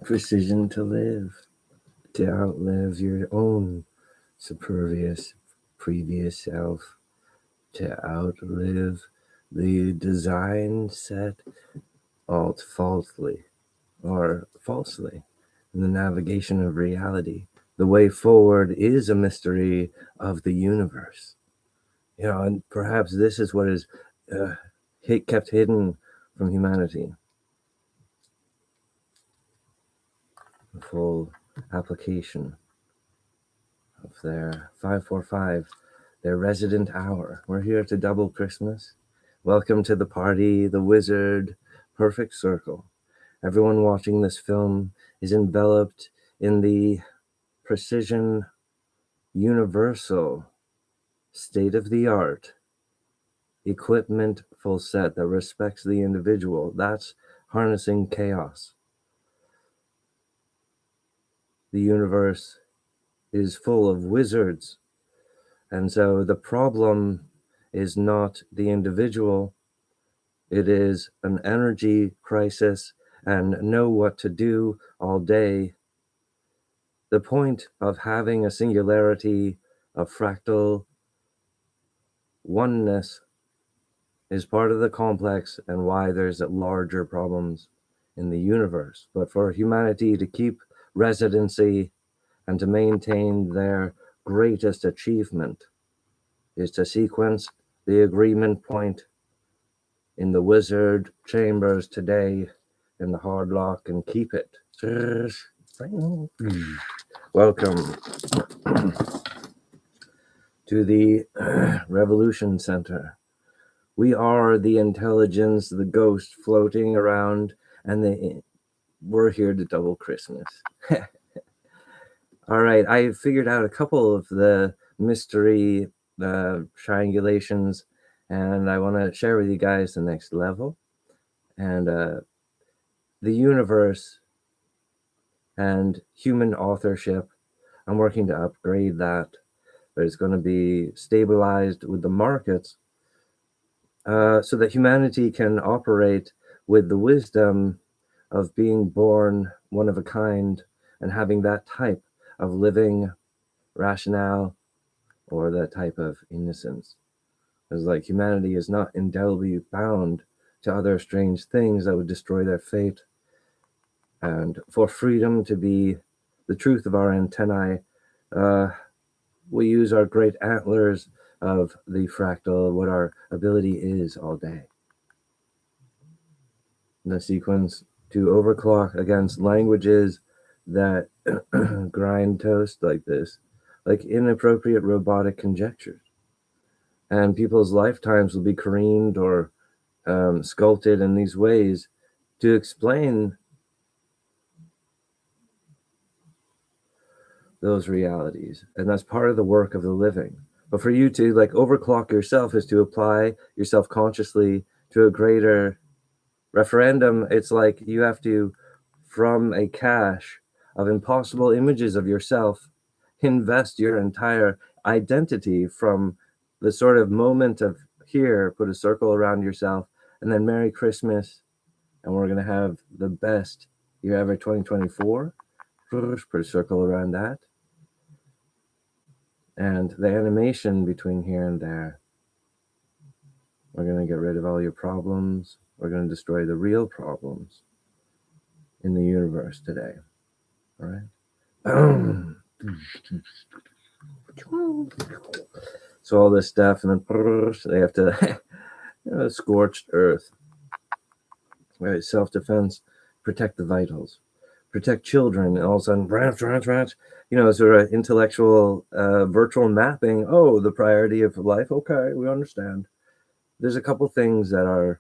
precision to live, to outlive your own supervious previous self, to outlive the design set alt falsely or falsely in the navigation of reality. The way forward is a mystery of the universe. And perhaps this is what is kept hidden from humanity. The full application of their 545, their resident hour. We're here to double Christmas. Welcome to the party, the wizard, perfect circle. Everyone watching this film is enveloped in the precision, universal, state-of-the-art equipment full set that respects the individual. That's harnessing chaos. The universe is full of wizards. And so the problem is not the individual, it is an energy crisis and know what to do all day. The point of having a singularity, a fractal oneness, is part of the complex and why there's larger problems in the universe. But for humanity to keep residency and to maintain their greatest achievement is to sequence the agreement point in the wizard chambers today in the hard lock and keep it. Welcome to the Revolution Center. We are the intelligence, the ghost floating around, and we're here to double Christmas. All right, I figured out a couple of the mystery triangulations, and I want to share with you guys the next level. And the universe and human authorship, I'm working to upgrade that, but it's going to be stabilized with the markets so that humanity can operate with the wisdom of being born one of a kind and having that type of living rationale or that type of innocence. It's like humanity is not indelibly bound to other strange things that would destroy their fate. And for freedom to be the truth of our antennae, we use our great antlers of the fractal, what our ability is all day. The sequence to overclock against languages that grind toast like this, like inappropriate robotic conjectures. And people's lifetimes will be careened or sculpted in these ways to explain those realities. And that's part of the work of the living. But for you to like overclock yourself is to apply yourself consciously to a greater referendum. It's like you have to, from a cache of impossible images of yourself, invest your entire identity from the sort of moment of here, put a circle around yourself, and then Merry Christmas, and we're going to have the best year ever, 2024. Put a circle around that. And the animation between here and there. We're going to get rid of all your problems. We're going to destroy the real problems in the universe today. All right? So all this stuff, and then they have to scorched earth. Right? Self-defense, protect the vitals, protect children, and all of a sudden, sort of intellectual virtual mapping. Oh, the priority of life. Okay, we understand. There's a couple things that are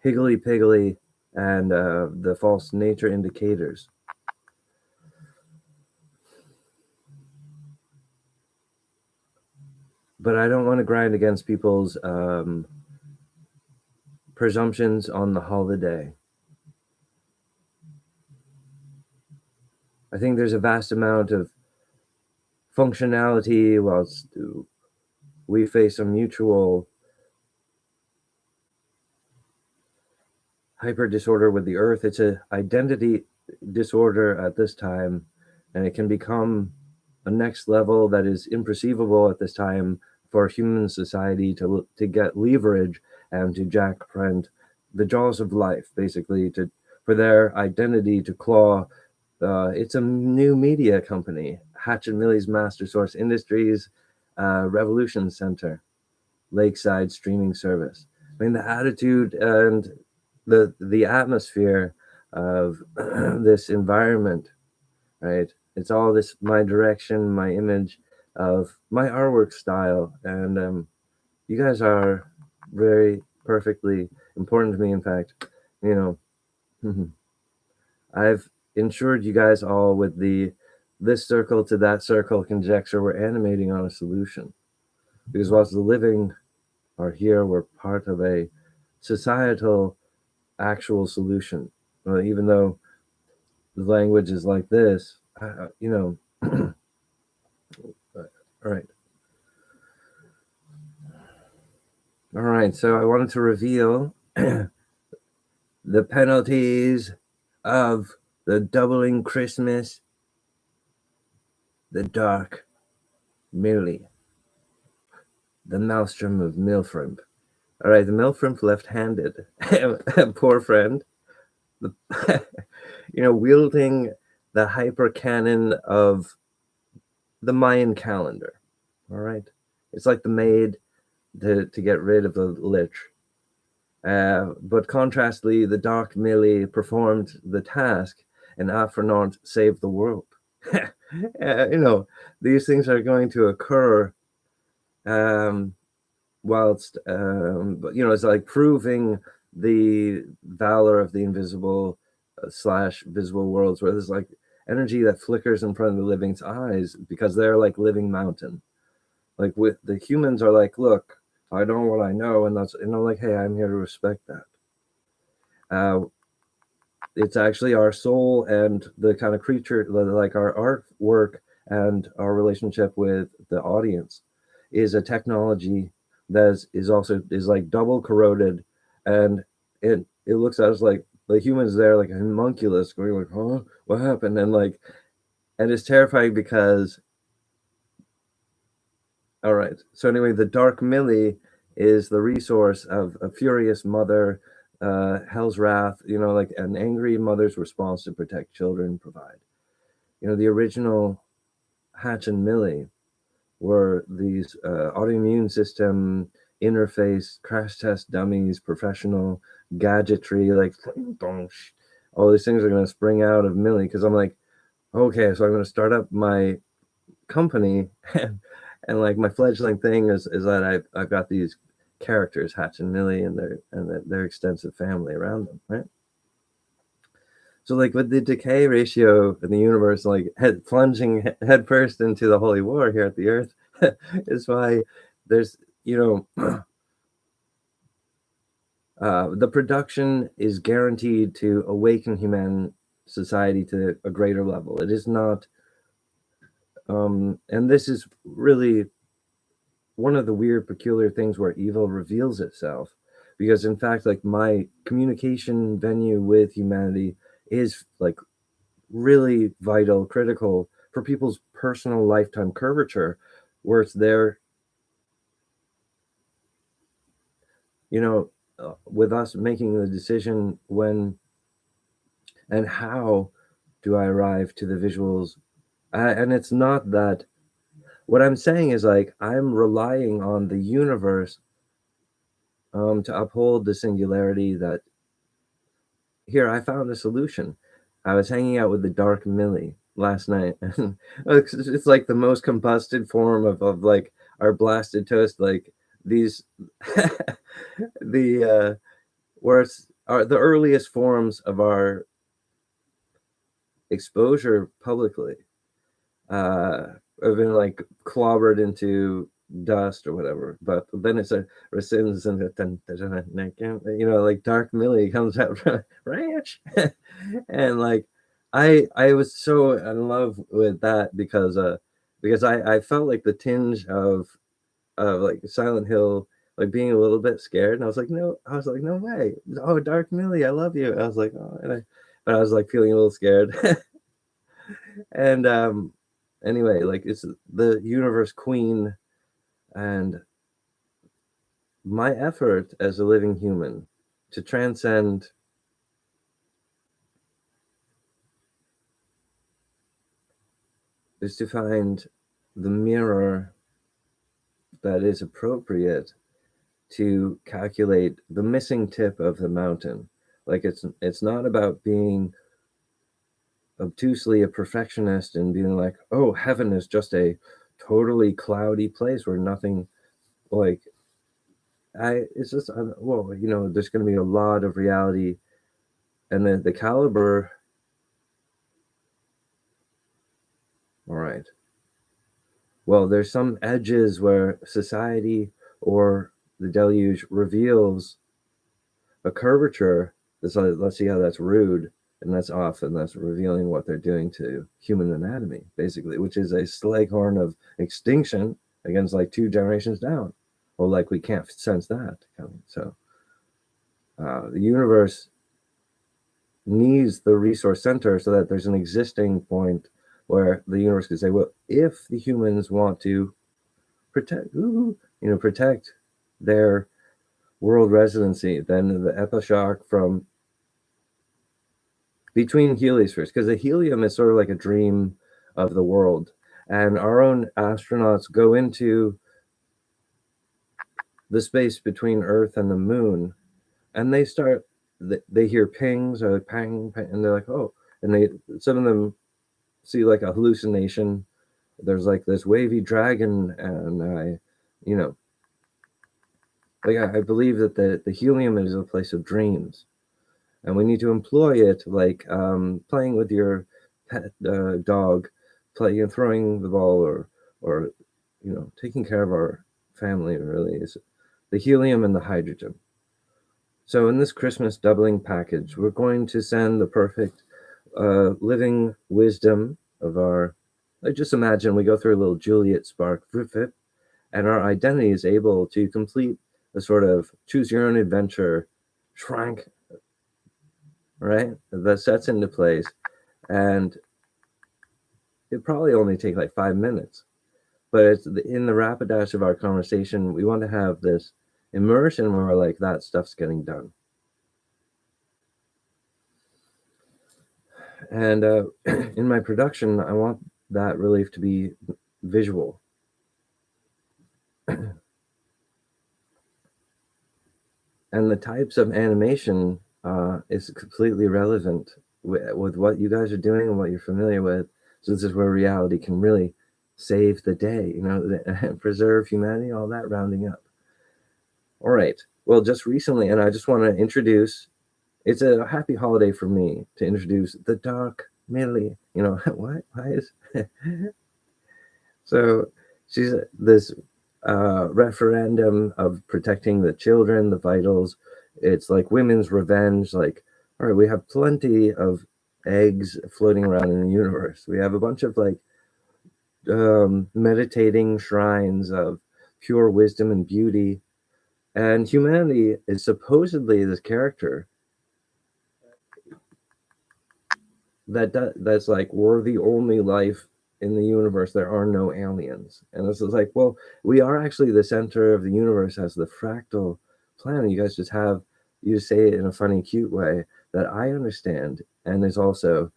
higgly-piggly and the false nature indicators. But I don't want to grind against people's presumptions on the holiday. I think there's a vast amount of functionality whilst we face a mutual hyper disorder with the earth. It's a identity disorder at this time, and it can become a next level that is imperceivable at this time for human society to get leverage and to jackprint the jaws of life, basically, to for their identity to claw. It's a new media company, Hatch and Millie's Master Source Industries, Revolution Center, Lakeside streaming service. I mean, the attitude and the atmosphere of this environment, right? It's all this my direction, my image of my artwork style, and you guys are very perfectly important to me. In fact, you know, I've ensured you guys all with the this circle to that circle conjecture. We're animating on a solution because whilst the living are here, we're part of a societal actual solution. Even though the language is like this, all right. All right. So I wanted to reveal the penalties of the doubling Christmas, the dark Millie, the maelstrom of Milfrimp. All right, the Milfrimp left-handed, poor friend, the, wielding the hyper cannon of the Mayan calendar. All right, it's like the maid to get rid of the lich. But contrastly, the Dark Millie performed the task, and Afronaut saved the world. These things are going to occur whilst, it's like proving the valor of the invisible / visible worlds, where there's like energy that flickers in front of the living's eyes because they're like living mountain. Like with the humans are like, look, I know what I know, and I'm like, hey, I'm here to respect that. It's actually our soul and the kind of creature, like our artwork and our relationship with the audience, is a technology that is like double corroded, and it looks at us like the humans there like a homunculus going like, huh, what happened? And it's terrifying because. All right. So anyway, the Dark Millie is the resource of a furious mother, Hell's Wrath, like an angry mother's response to protect children, provide. The original Hatch and Millie were these autoimmune system interface crash test dummies, professional gadgetry, like all these things are going to spring out of Millie because I'm like, okay, so I'm going to start up my company and like my fledgling thing is that I've got these characters, Hatch and Millie, and their extensive family around them, right? So like with the decay ratio in the universe, like plunging head first into the holy war here at the Earth, is why there's the production is guaranteed to awaken human society to a greater level. It is not, and this is really one of the weird, peculiar things where evil reveals itself, because in fact, like my communication venue with humanity is like really vital, critical for people's personal lifetime curvature, where it's there, with us making the decision when and how do I arrive to the visuals. And it's not that what I'm saying is like I'm relying on the universe to uphold the singularity that here I found a solution. I was hanging out with the Dark Millie last night, and it's like the most combusted form of like our blasted toast, like these the where it's the earliest forms of our exposure publicly have been like clobbered into dust or whatever, but then it's a rescinds and like Dark Millie comes out from ranch and like I was so in love with that because I felt like the tinge of like Silent Hill like being a little bit scared. And I was like, no way. Oh, Dark Millie, I love you. I was like, oh, but I was like feeling a little scared. And anyway, like it's the universe queen, and my effort as a living human to transcend is to find the mirror that is appropriate to calculate the missing tip of the mountain. Like it's not about being obtusely a perfectionist and being like, oh, heaven is just a totally cloudy place where nothing, like, it's just, well, there's going to be a lot of reality, and the caliber. All right. Well, there's some edges where society or the deluge reveals a curvature. Let's see how that's rude and that's off, and that's revealing what they're doing to human anatomy, basically, which is a slaghorn of extinction against like 2 generations down. Well, like we can't sense that coming. So the universe needs the resource center so that there's an existing point where the universe could say, well, if the humans want to protect their world residency, then the epishock from between heliospheres, because the helium is sort of like a dream of the world, and our own astronauts go into the space between Earth and the moon, and they hear pings or pang, pang, and they're like, oh, and some of them see like a hallucination. There's like this wavy dragon, and you know, I believe that the helium is a place of dreams, and we need to employ it like playing with your pet dog, playing, throwing the ball, or taking care of our family. Really is the helium and the hydrogen. So in this Christmas doubling package, we're going to send the perfect living wisdom of our. Like, just imagine we go through a little Juliet spark, and our identity is able to complete a sort of choose your own adventure shrank, right? That sets into place, and it probably only take like 5 minutes. But it's in the rapidash of our conversation, we want to have this immersion where we're like, that stuff's getting done. And in my production, I want that relief to be visual. And the types of animation is completely relevant with what you guys are doing and what you're familiar with. So this is where reality can really save the day, preserve humanity, all that rounding up. All right. Well, just recently, and I just want to introduce, it's a happy holiday for me to introduce the Dark Millie. What? Why is so she's this referendum of protecting the children, the vitals. It's like women's revenge. Like, all right, we have plenty of eggs floating around in the universe. We have a bunch of like meditating shrines of pure wisdom and beauty. And humanity is supposedly this character that's like, we're the only life in the universe. There are no aliens. And this is like, well, we are actually the center of the universe as the fractal planet. You guys you say it in a funny, cute way that I understand, and there's also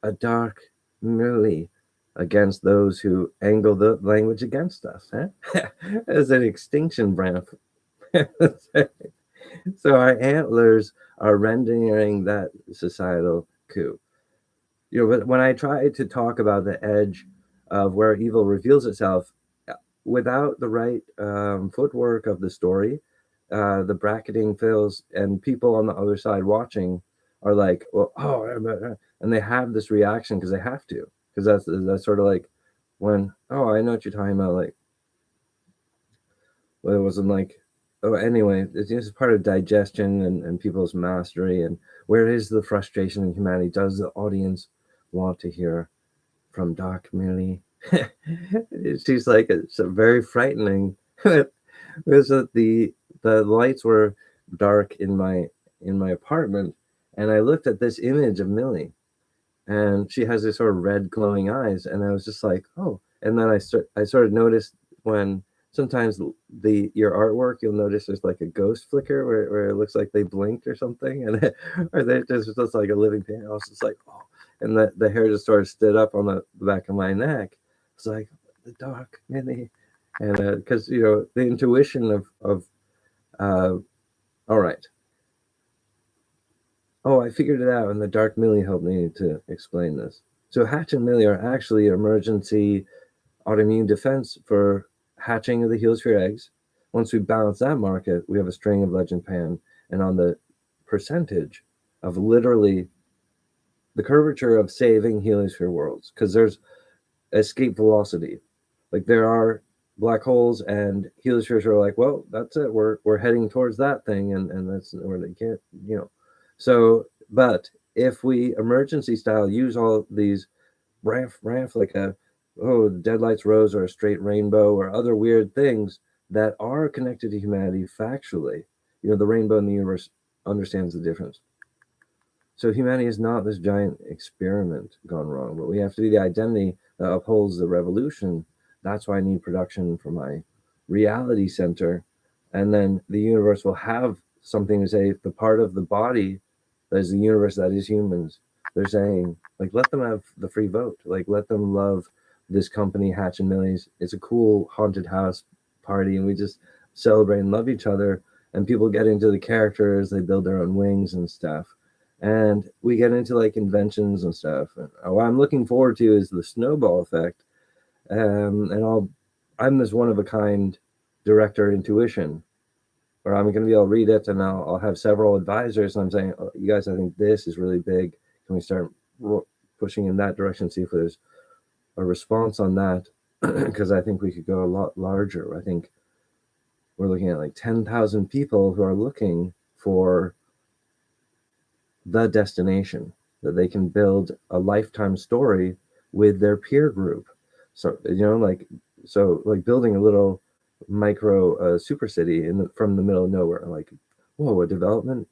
a dark merely against those who angle the language against us, as an extinction branch. So our antlers are rendering that societal coup. But when I try to talk about the edge of where evil reveals itself, without the right footwork of the story, the bracketing fails, and people on the other side watching are like, well, oh, and they have this reaction because they have to, because that's sort of like when, oh, I know what you're talking about, like, well, it wasn't like, oh, anyway, it's just part of digestion and people's mastery, and where is the frustration in humanity? Does the audience want to hear from Doc Millie? She's like, it's very frightening. was that the lights were dark in my apartment, and I looked at this image of Millie, and she has this sort of red glowing eyes, and I was just like, oh. And then I sort of noticed when sometimes the your artwork, you'll notice there's like a ghost flicker where it looks like they blinked or something, and or they just like a living thing. I was just like, oh. And the hair just sort of stood up on the back of my neck. It's like the dark Millie, and because the intuition of uh, all right. Oh, I figured it out, and the Dark Millie helped me to explain this. So Hatch and Millie are actually emergency autoimmune defense for hatching of the heliosphere eggs. Once we balance that market, we have a string of legend pan, and on the percentage of literally the curvature of saving heliosphere worlds, because there's escape velocity. Like there are black holes, and heliospheres are like, well, that's it. We're heading towards that thing, and that's where they can't, you know. So, but if we emergency style use all these ramp like a deadlights rose or a straight rainbow or other weird things that are connected to humanity factually, the rainbow in the universe understands the difference. So humanity is not this giant experiment gone wrong, but we have to be the identity that upholds the revolution. That's why I need production for my reality center. And then the universe will have something to say. The part of the body that is the universe that is humans, they're saying, like, let them have the free vote. Like, let them love this company, Hatch and Millie's. It's a cool haunted house party, and we just celebrate and love each other. And people get into the characters, they build their own wings and stuff, and we get into like inventions and stuff. And what I'm looking forward to is the snowball effect. I'm this one of a kind director intuition, where I'm going to be able to read it, and I'll have several advisors, and I'm saying, oh, you guys, I think this is really big. Can we start pushing in that direction? See if there's a response on that, because I think we could go a lot larger. I think we're looking at like 10,000 people who are looking for the destination, that they can build a lifetime story with their peer group. So like building a little micro super city from the middle of nowhere. Like, whoa, a development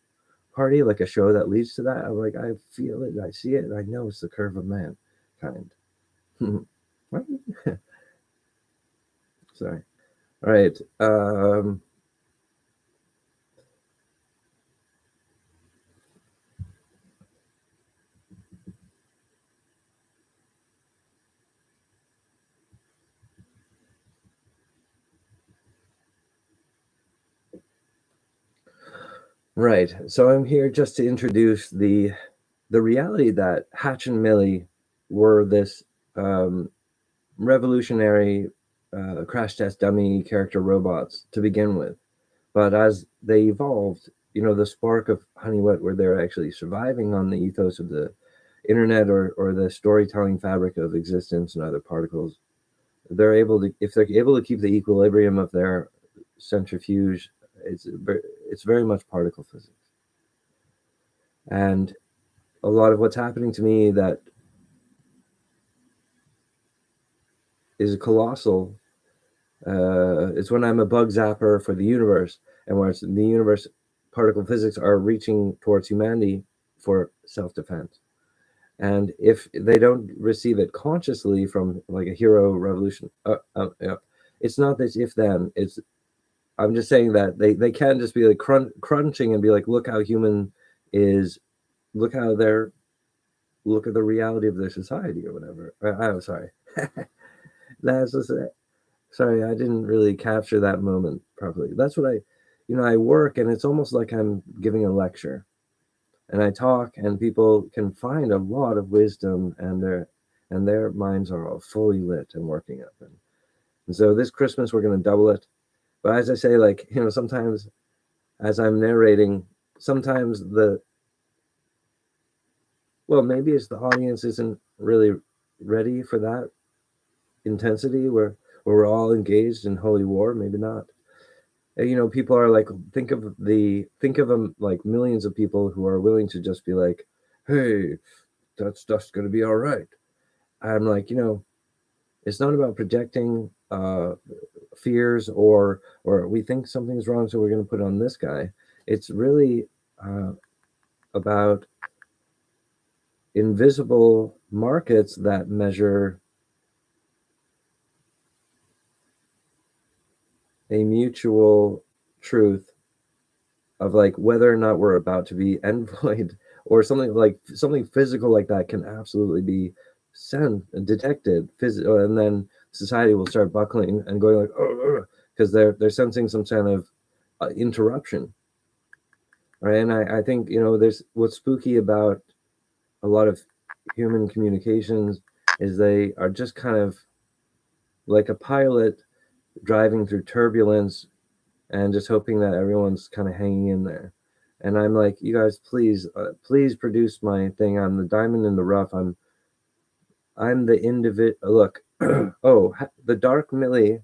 party, like a show that leads to that. I'm like, I feel it, I see it, and I know it's the curve of man kind. Sorry. All right. Right. So I'm here just to introduce the reality that Hatch and Millie were this revolutionary crash test dummy character robots to begin with. But as they evolved, the spark of Honeywell, where they're actually surviving on the ethos of the internet, or the storytelling fabric of existence and other particles, they're able to, if they're able to keep the equilibrium of their centrifuge, it's very much particle physics. And a lot of what's happening to me that is colossal. It's when I'm a bug zapper for the universe, and where the universe particle physics are reaching towards humanity for self-defense. And if they don't receive it consciously from like a hero revolution, it's not this if then. I'm just saying that they can't just be like crunching and be like, look how human is, look how they're, look at the reality of their society or whatever. I'm sorry. That's just it. Sorry, I didn't really capture that moment properly. That's what I work, and it's almost like I'm giving a lecture, and I talk, and people can find a lot of wisdom, and their minds are all fully lit and working up. And so this Christmas we're going to double it. But as I say, like, sometimes as I'm narrating, sometimes maybe it's the audience isn't really ready for that intensity where we're all engaged in holy war. Maybe not. People are like, think of them like millions of people who are willing to just be like, hey, that stuff's going to be all right. I'm like, it's not about projecting fears, or we think something's wrong, so we're going to put it on this guy. It's really about invisible markets that measure a mutual truth of like whether or not we're about to be envoyed, or something physical like that can absolutely be detected and then society will start buckling and going like, oh, because they're sensing some kind of interruption, right? And I think, there's what's spooky about a lot of human communications is they are just kind of like a pilot driving through turbulence and just hoping that everyone's kind of hanging in there. And I'm like, you guys, please produce my thing. I'm the diamond in the rough. I'm the individual. Look, oh, the Dark Millie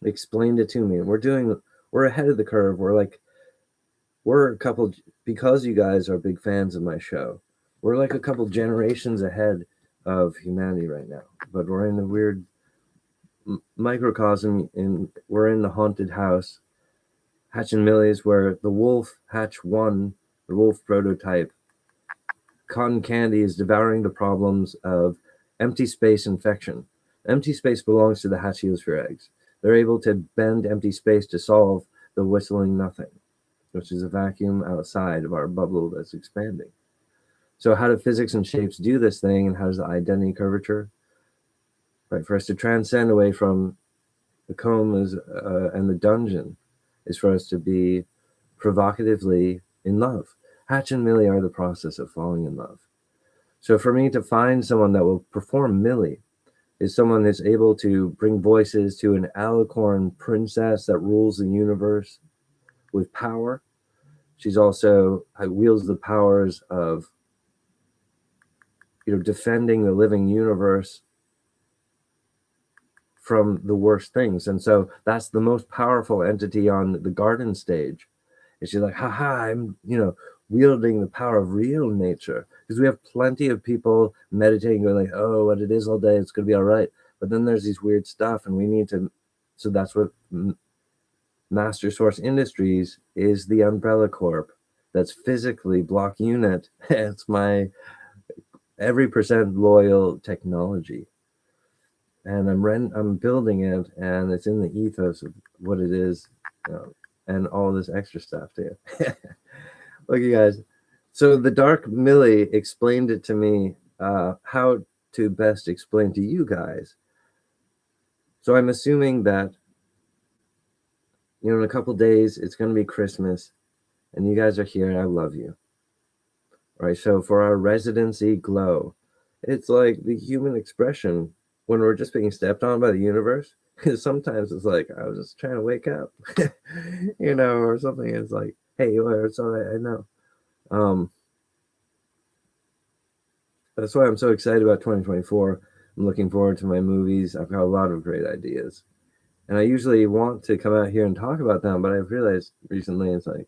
explained it to me, and we're ahead of the curve. We're a couple, because you guys are big fans of my show. We're like a couple generations ahead of humanity right now, but we're in a weird microcosm. We're in the haunted house, Hatch and Millie's, where the wolf Hatch 1, the wolf prototype, cotton candy, is devouring the problems of empty space infection. Empty space belongs to the Hatch heliosphere eggs. They're able to bend empty space to solve the whistling nothing, which is a vacuum outside of our bubble that's expanding. So how do physics and shapes do this thing, and how does the identity curvature? Right, for us to transcend away from the comas and the dungeon is for us to be provocatively in love. Hatch and Millie are the process of falling in love. So for me to find someone that will perform Millie is someone that's able to bring voices to an alicorn princess that rules the universe with power. She's also wields the powers of, defending the living universe from the worst things. And so that's the most powerful entity on the garden stage. And she's like, haha, I'm, wielding the power of real nature. Because we have plenty of people meditating, going like, oh, what it is all day, it's going to be all right. But then there's these weird stuff, and we need to, so that's what Master Source Industries is, the umbrella corp that's physically block unit. It's my every percent loyal technology. And I'm building it, and it's in the ethos of what it is, and all this extra stuff too. Look, you guys. So the Dark Millie explained it to me, how to best explain to you guys. So I'm assuming that, in a couple days it's going to be Christmas, and you guys are here, and I love you. All right. So for our residency glow, it's like the human expression when we're just being stepped on by the universe. Sometimes it's like, I was just trying to wake up, or something. It's like, hey, it's all right. I know. That's why I'm so excited about 2024. I'm looking forward to my movies. I've got a lot of great ideas, and I usually want to come out here and talk about them, but I've realized recently it's like,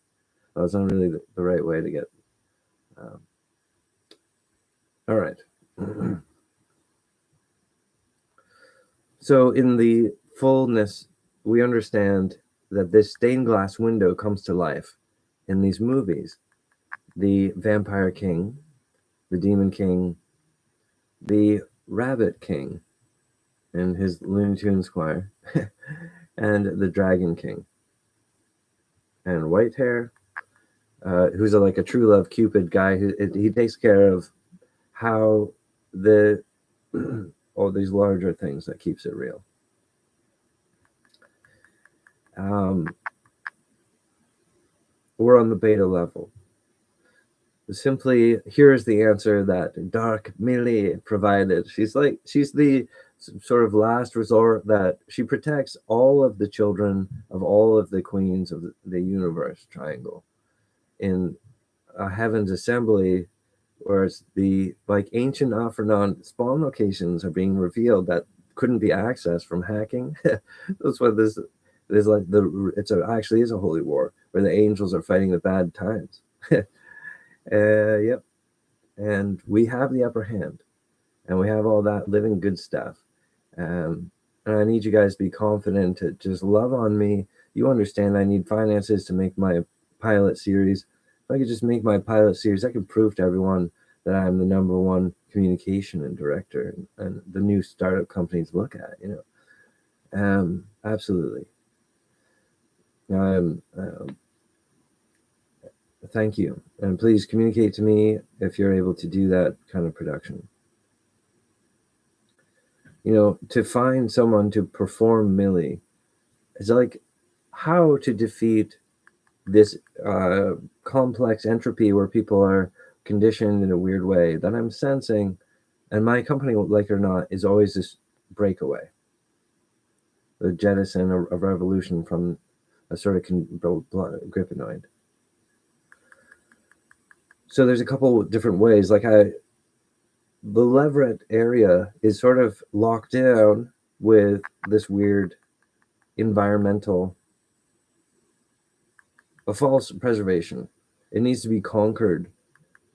oh, it's not really the right way to get. All right. So in the fullness, we understand that this stained glass window comes to life in these movies. The Vampire King, the Demon King, the Rabbit King and his Looney Tunes Squire, and the Dragon King. And Whitehair, who's like a true love Cupid guy, he takes care of how all these larger things that keeps it real. We're on the beta level. Simply, here's the answer that Dark Millie provided. She's the sort of last resort, that she protects all of the children of all of the queens of the universe triangle in a heaven's assembly, where it's the ancient Afrodon spawn locations are being revealed that couldn't be accessed from hacking. That's what this is like. Actually is a holy war where the angels are fighting the bad times. Yep. And we have the upper hand, and we have all that living good stuff. And and I need you guys to be confident to just love on me. You understand I need finances to make my pilot series. If I could just make my pilot series, I could prove to everyone that I'm the #1 communication and director, and the new startup companies look at, absolutely. Thank you, and please communicate to me if you're able to do that kind of production. To find someone to perform Millie is like how to defeat this complex entropy where people are conditioned in a weird way that I'm sensing, and my company, like it or not, is always this breakaway, the jettison of revolution from a sort of gripinoid. So there's a couple different ways. Like the Leverett area is sort of locked down with this weird environmental, a false preservation. It needs to be conquered.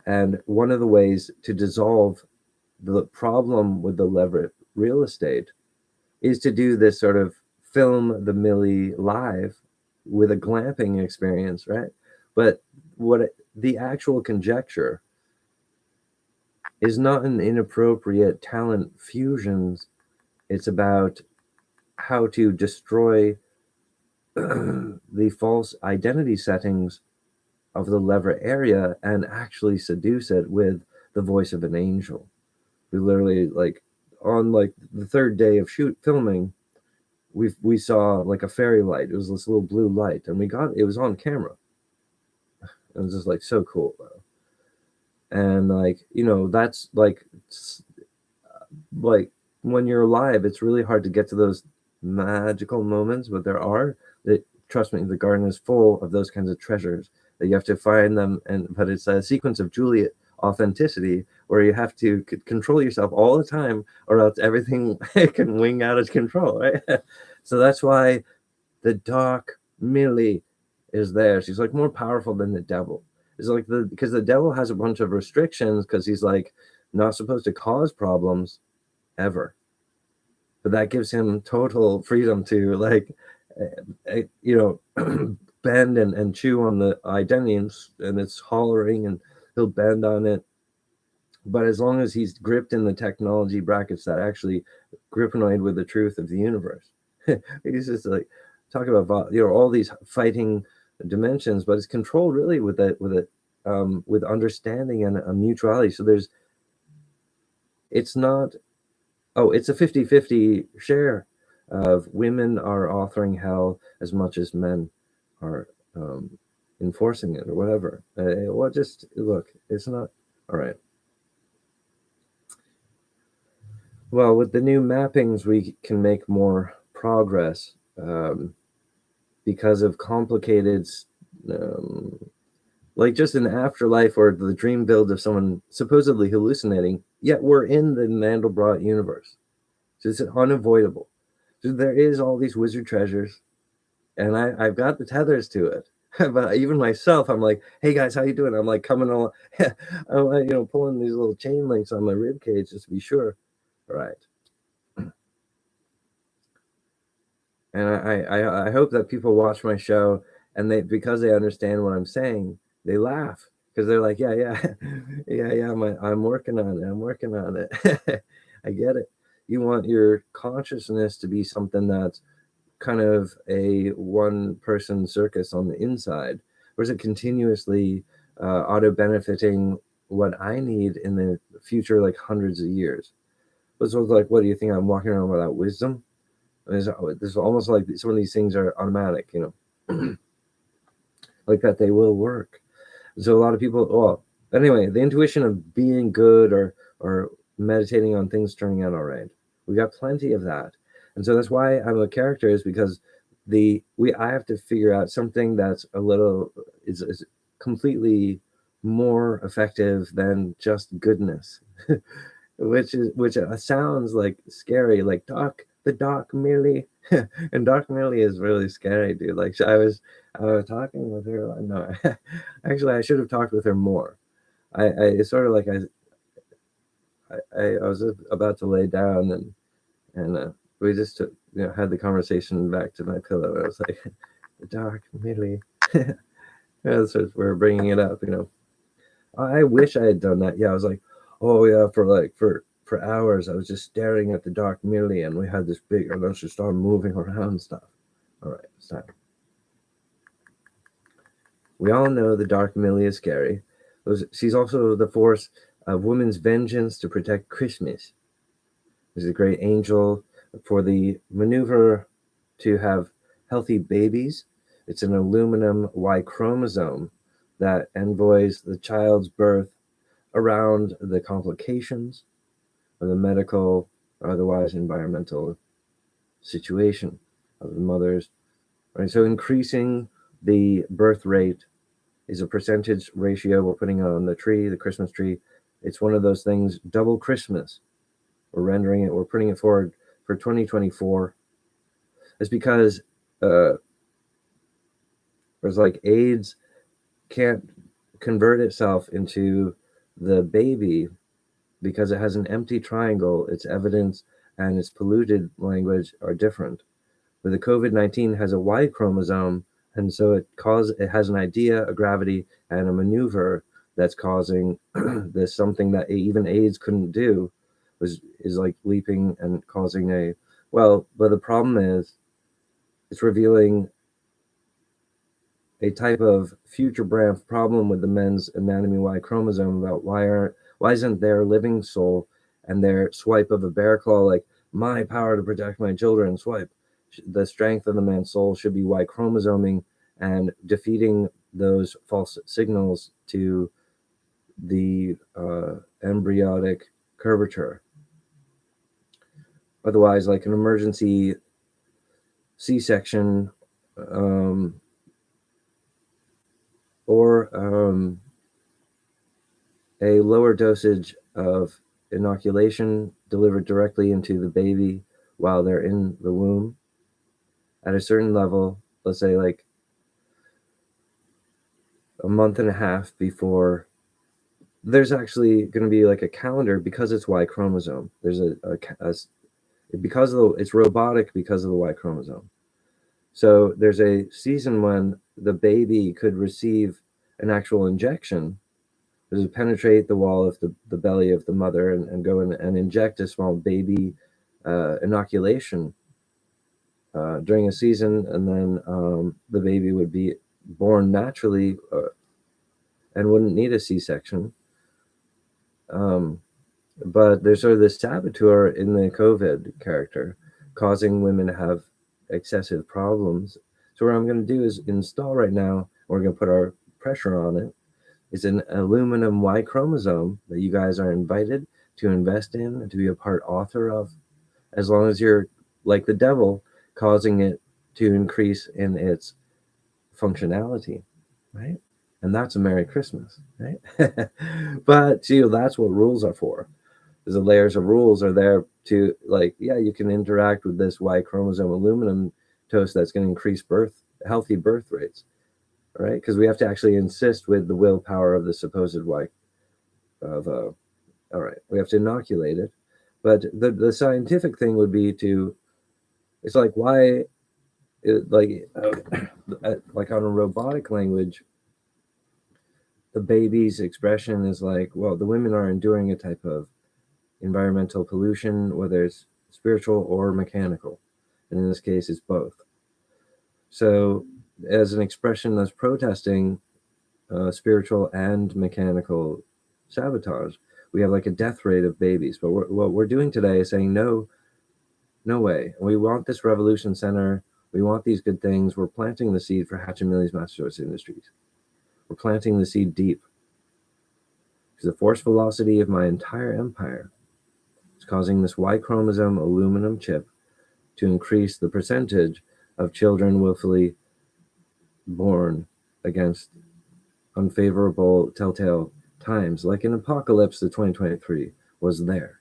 And one of the ways to dissolve the problem with the Leverett real estate is to do this sort of film the Millie live with a glamping experience, right? But the actual conjecture is not an inappropriate talent fusions. It's about how to destroy the false identity settings of the Leverett area and actually seduce it with the voice of an angel. We literally, like, on like the third day of filming, we saw like a fairy light. It was this little blue light, and it was on camera. It was just like so cool, though. And that's like when you're alive, it's really hard to get to those magical moments, but there are. Trust me, the garden is full of those kinds of treasures that you have to find them. But it's a sequence of Juliet authenticity where you have to control yourself all the time, or else everything can wing out of control, right? So that's why the dark Millie is there. She's like more powerful than the devil. It's like because the devil has a bunch of restrictions because he's like not supposed to cause problems ever, but that gives him total freedom to like bend and chew on the identity, and it's hollering, and he'll bend on it. But as long as he's gripped in the technology brackets that actually gripinoid with the truth of the universe, he's just like talking about all these fighting dimensions, but it's controlled really with understanding and a mutuality. So it's not, it's a 50-50 share of women are authoring hell as much as men are enforcing it or whatever. Just look, it's not all right. Well, with the new mappings, we can make more progress because of complicated, like just an afterlife or the dream build of someone supposedly hallucinating, yet we're in the Mandelbrot universe. So it's unavoidable. So there is all these wizard treasures, and I've got the tethers to it. But even myself, I'm like, hey guys, how you doing? I'm like coming along, I'm pulling these little chain links on my rib cage just to be sure. All right. And I hope that people watch my show and because they understand what I'm saying, they laugh because they're like, yeah, I'm working on it. I'm working on it. I get it. You want your consciousness to be something that's kind of a one-person circus on the inside, or is it continuously auto-benefiting what I need in the future, like hundreds of years? So it's like, what do you think? I'm walking around without wisdom? There's almost like some of these things are automatic, like that they will work. So a lot of people, anyway, the intuition of being good or meditating on things turning out all right. We got plenty of that. And so that's why I'm a character, is because I have to figure out something that's a little is completely more effective than just goodness, which sounds like scary, like the dark Millie, and dark Millie is really scary, dude. Like I was talking with her. No, actually, I should have talked with her more. It's sort of like I was about to lay down and we just had the conversation back to my pillow. I was like, the dark Millie. Yeah, so we're bringing it up. I wish I had done that. Yeah, I was like, oh yeah, for hours I was just staring at the dark Millie, and we had this big, and I just started moving around and stuff. All right, it's time. We all know the dark Millie is scary. She's also the force of women's vengeance to protect Christmas. She's a great angel for the maneuver to have healthy babies. It's an aluminum Y chromosome that envoys the child's birth around the complications of the medical or otherwise environmental situation of the mothers. Right? So increasing the birth rate is a percentage ratio we're putting on the tree, the Christmas tree. It's one of those things, double Christmas. We're putting it forward for 2024. It's because there's like AIDS can't convert itself into the baby because it has an empty triangle. Its evidence and its polluted language are different. But the COVID-19 has a Y chromosome, and so it has an idea, a gravity, and a maneuver that's causing this something that even AIDS couldn't do, is like leaping and causing but the problem is it's revealing a type of future brand problem with the men's anatomy Y chromosome about why isn't their living soul and their swipe of a bear claw like my power to protect my children swipe. The strength of the man's soul should be Y chromosoming and defeating those false signals to the embryonic curvature. Otherwise, like an emergency C-section or a lower dosage of inoculation delivered directly into the baby while they're in the womb at a certain level, let's say like a month and a half before. There's actually going to be like a calendar because it's Y chromosome. There's it's robotic because of the Y chromosome. So there's a season when the baby could receive an actual injection to penetrate the wall of the belly of the mother and go in and inject a small baby inoculation during a season, and then the baby would be born naturally and wouldn't need a C-section. But there's sort of this saboteur in the COVID character causing women to have excessive problems. So what I'm going to do is install right now, we're going to put our pressure on it, is an aluminum Y chromosome that you guys are invited to invest in and to be a part author of, as long as you're like the devil, causing it to increase in its functionality, right? And that's a Merry Christmas, right? But that's what rules are for. Is the layers of rules are there to you can interact with this Y chromosome aluminum toast that's going to increase healthy birth rates, right? Because we have to actually insist with the willpower of the supposed Y of all right, we have to inoculate it. But the scientific thing would be it's like why like on a robotic language, the baby's expression is like, well, the women are enduring a type of environmental pollution, whether it's spiritual or mechanical. And in this case, it's both. So as an expression that's protesting spiritual and mechanical sabotage, we have like a death rate of babies. But what we're doing today is saying, no way. We want this revolution center. We want these good things. We're planting the seed for Hatch and Millie's Master Choice Industries. We're planting the seed deep. Because the force velocity of my entire empire is causing this Y chromosome aluminum chip to increase the percentage of children willfully born against unfavorable telltale times. Like in Apocalypse, the 2023 was there.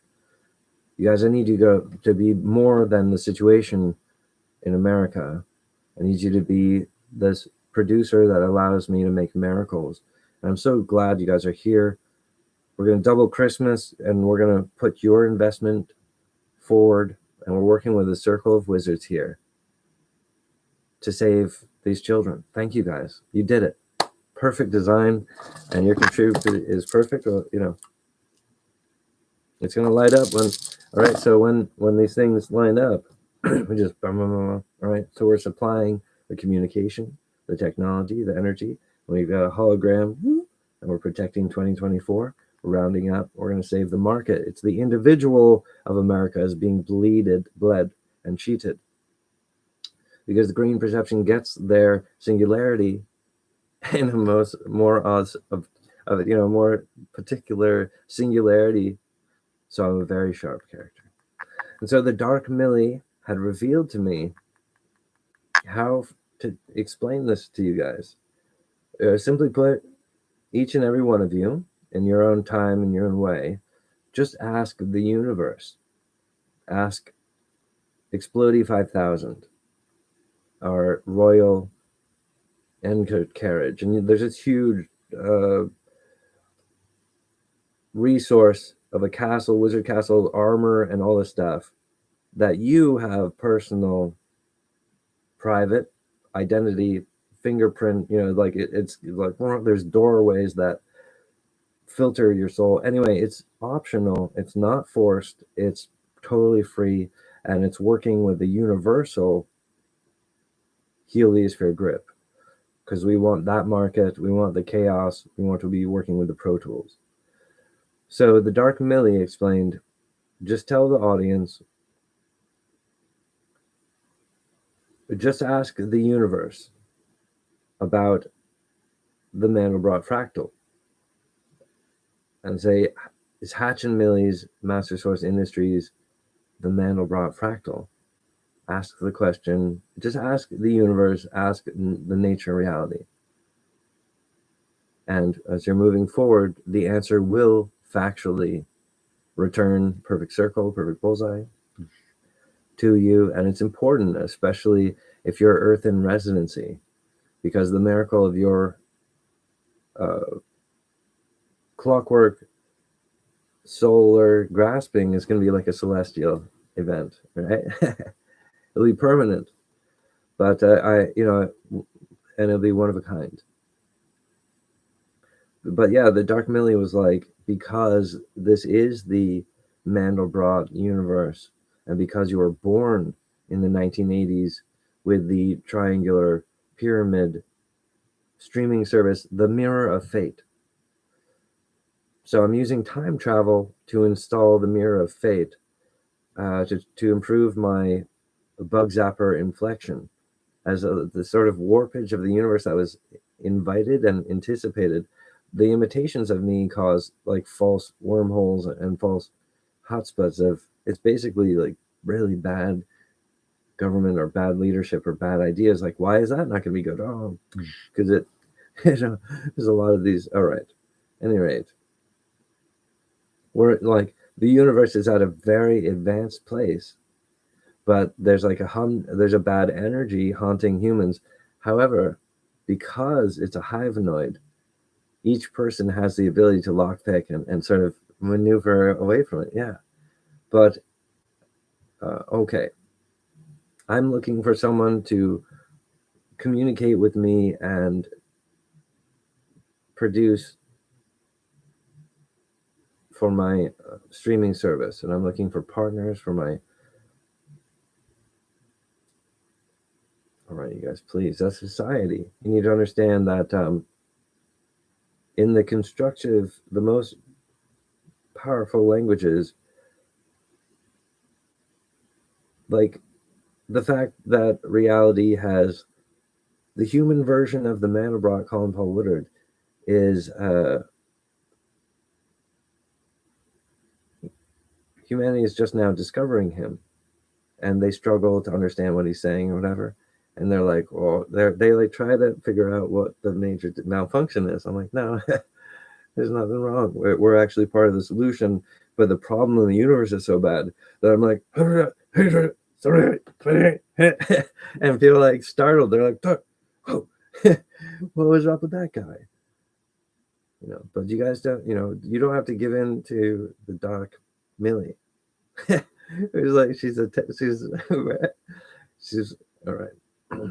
You guys, I need you to be more than the situation in America. I need you to be this producer that allows me to make miracles. And I'm so glad you guys are here. We're going to double Christmas, and we're going to put your investment forward And we're working with a circle of wizards here to save these children. Thank you guys. You did it. Perfect design, and your contributor is perfect. Well, it's going to light up when, all right, so when these things line up, we just, all right, so we're supplying the communication, the technology, the energy. We've got a hologram, and we're protecting 2024. We're rounding up. We're going to save the market. It's the individual of America is being bled, and cheated. Because the green perception gets their singularity in a more particular singularity. So I'm a very sharp character. And so the Dark Millie had revealed to me how to explain this to you guys. Simply put, each and every one of you, in your own time, in your own way, just ask the universe. Ask Explodey 5000, our royal carriage. And there's this huge resource of a castle, wizard castle, armor, and all this stuff that you have personal, private identity, fingerprint, like it's like there's doorways that filter your soul. Anyway, it's optional. It's not forced. It's totally free, and it's working with the universal Heliosphere grip, because we want that market. We want the chaos. We want to be working with the Pro Tools. So the Dark Millie explained, just tell the audience, just ask the universe about the Mandelbrot fractal and say, is Hatch and Millie's Master Source Industries the Mandelbrot fractal? Ask the question, just ask the universe, ask the nature reality. And as you're moving forward, the answer will factually return perfect circle, perfect bullseye to you. And it's important, especially if you're Earth in residency, because the miracle of your clockwork solar grasping is going to be like a celestial event, right? It'll be permanent, but and it'll be one of a kind. But yeah, the Dark Millie was like, because this is the Mandelbrot universe, and because you were born in the 1980s with the triangular pyramid streaming service, the Mirror of Fate. So I'm using time travel to install the Mirror of Fate to improve my bug zapper inflection as the sort of warpage of the universe that was invited and anticipated. The imitations of me cause like false wormholes and false hotspots of, it's basically like really bad government or bad leadership or bad ideas. Like, why is that not going to be good? Oh, because it, there's a lot of these. All right. At any rate, we're like, the universe is at a very advanced place, but there's like there's a bad energy haunting humans. However, because it's a hivenoid, each person has the ability to lockpick and sort of maneuver away from it. Yeah. But, okay. I'm looking for someone to communicate with me and produce for my streaming service. And I'm looking for partners for my... All right, you guys, please. That's society. You need to understand that in the constructive, the most powerful languages, like the fact that reality has the human version of the Mandelbrot, Colin Paul Woodard, is humanity is just now discovering him, and they struggle to understand what he's saying or whatever. And they're like, well, they like try to figure out what the major malfunction is. I'm like, no, there's nothing wrong. We're actually part of the solution, but the problem in the universe is so bad that I'm like, and feel like startled. They're like, oh, what was up with that guy? But you guys don't, you don't have to give in to the Dark Millie. It was like she's all right.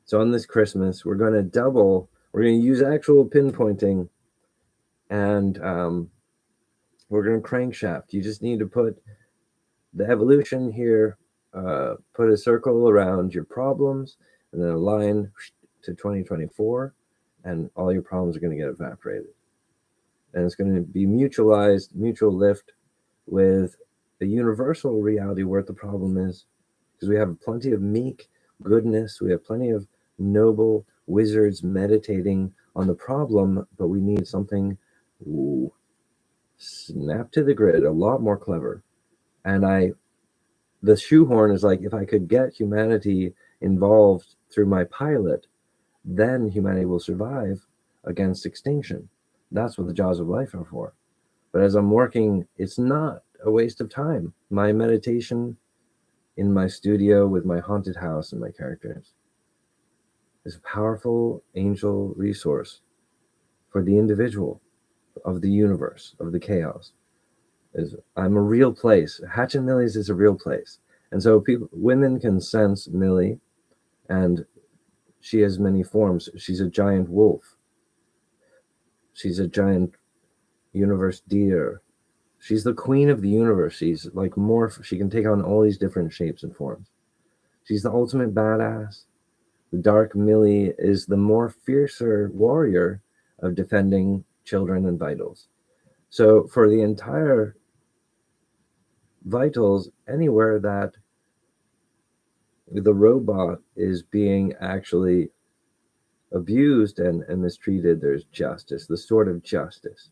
So on this Christmas, we're going to double. We're going to use actual pinpointing, and we're going to crankshaft. You just need to put the evolution here, put a circle around your problems, and then a line to 2024, and all your problems are going to get evaporated. And it's going to be mutualized, mutual lift with a universal reality where the problem is, because we have plenty of meek goodness, we have plenty of noble wizards meditating on the problem, but we need something, ooh, snap to the grid, a lot more clever. And the shoehorn is like, if I could get humanity involved through my pilot, then humanity will survive against extinction. That's what the jaws of life are for. But as I'm working, it's not a waste of time. My meditation in my studio with my haunted house and my characters is a powerful angel resource for the individual of the universe, of the chaos. I'm a real place. Hatch and Millie's is a real place. And so women can sense Millie, and she has many forms. She's a giant wolf. She's a giant universe deer. She's the queen of the universe. She's like morph. She can take on all these different shapes and forms. She's the ultimate badass. The dark Millie is the more fiercer warrior of defending children and vitals. So for the entire vitals, anywhere that the robot is being actually abused and mistreated, there's justice, the sword of justice.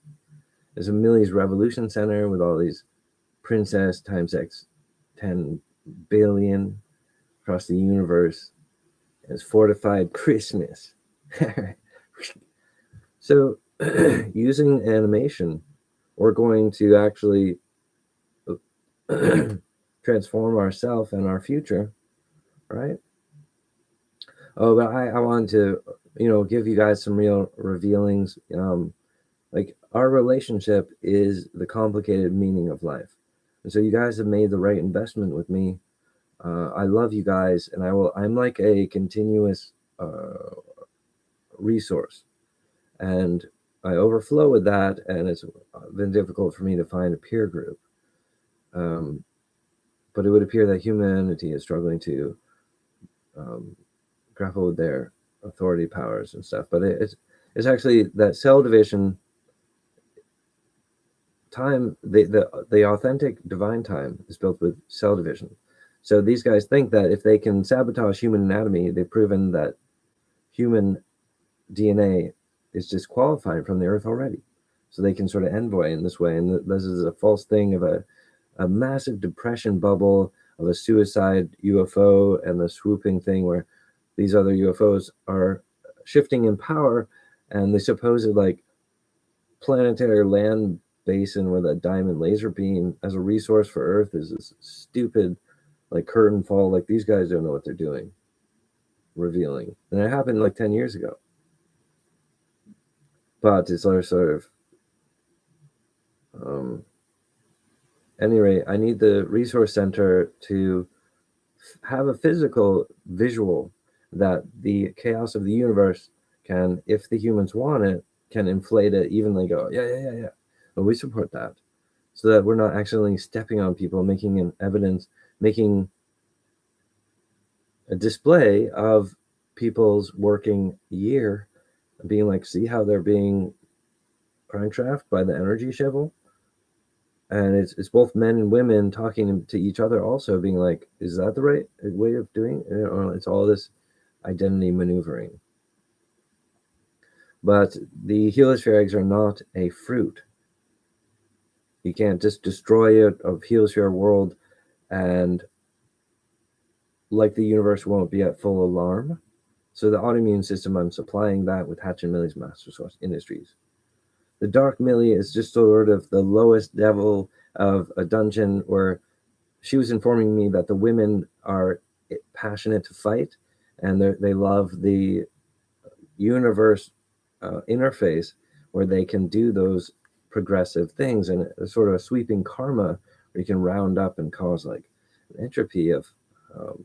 There's a Millie's Revolution Center with all these princess times X 10 billion across the universe. It's fortified Christmas. So using animation, we're going to actually transform ourselves and our future, right? Oh, but I want to, give you guys some real revealings. Like our relationship is the complicated meaning of life. And so you guys have made the right investment with me. I love you guys, and I'm like a continuous resource, and I overflow with that, and it's been difficult for me to find a peer group. But it would appear that humanity is struggling to grapple with their authority powers and stuff. But it's actually that cell division time, the authentic divine time is built with cell division. So these guys think that if they can sabotage human anatomy, they've proven that human DNA is disqualified from the earth already. So they can sort of envoy in this way. And this is a false thing of a massive depression bubble of a suicide UFO and the swooping thing where these other UFOs are shifting in power, and the supposed like planetary land basin with a diamond laser beam as a resource for Earth is this stupid like curtain fall. Like these guys don't know what they're doing. Revealing. And it happened like 10 years ago. But it's sort of anyway, I need the resource center to have a physical visual that the chaos of the universe can, if the humans want it, can inflate it evenly. Go, yeah. But we support that, so that we're not accidentally stepping on people, making an evidence, making a display of people's working year, being like, see how they're being crankshaft by the energy shovel. And it's both men and women talking to each other, also being like, is that the right way of doing it? Or it's all this identity maneuvering. But the heliosphere eggs are not a fruit. You can't just destroy a heliosphere world and like the universe won't be at full alarm. So the autoimmune system, I'm supplying that with Hatch and Millie's Master Source Industries. The Dark Millie is just sort of the lowest devil of a dungeon, where she was informing me that the women are passionate to fight, and they love the universe interface where they can do those progressive things, and sort of a sweeping karma or you can round up and cause like an entropy of um,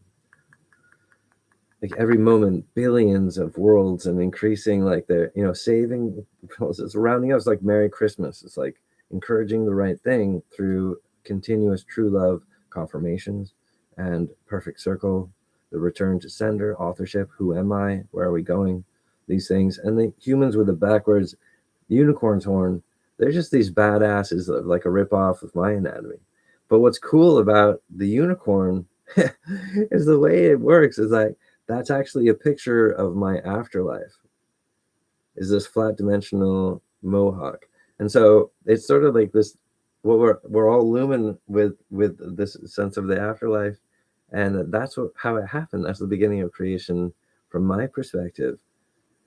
like every moment billions of worlds, and increasing like the saving. It's rounding up. It's like Merry Christmas. It's like encouraging the right thing through continuous true love confirmations and perfect circle, the return to sender, authorship, who am I, where are we going, these things. And the humans with the backwards unicorn's horn, they're just these badasses, like a ripoff of my anatomy. But what's cool about the unicorn is the way it works is like that's actually a picture of my afterlife, is this flat dimensional mohawk. And so it's sort of like this, what we're all lumen with this sense of the afterlife. And that's how it happened. That's the beginning of creation from my perspective.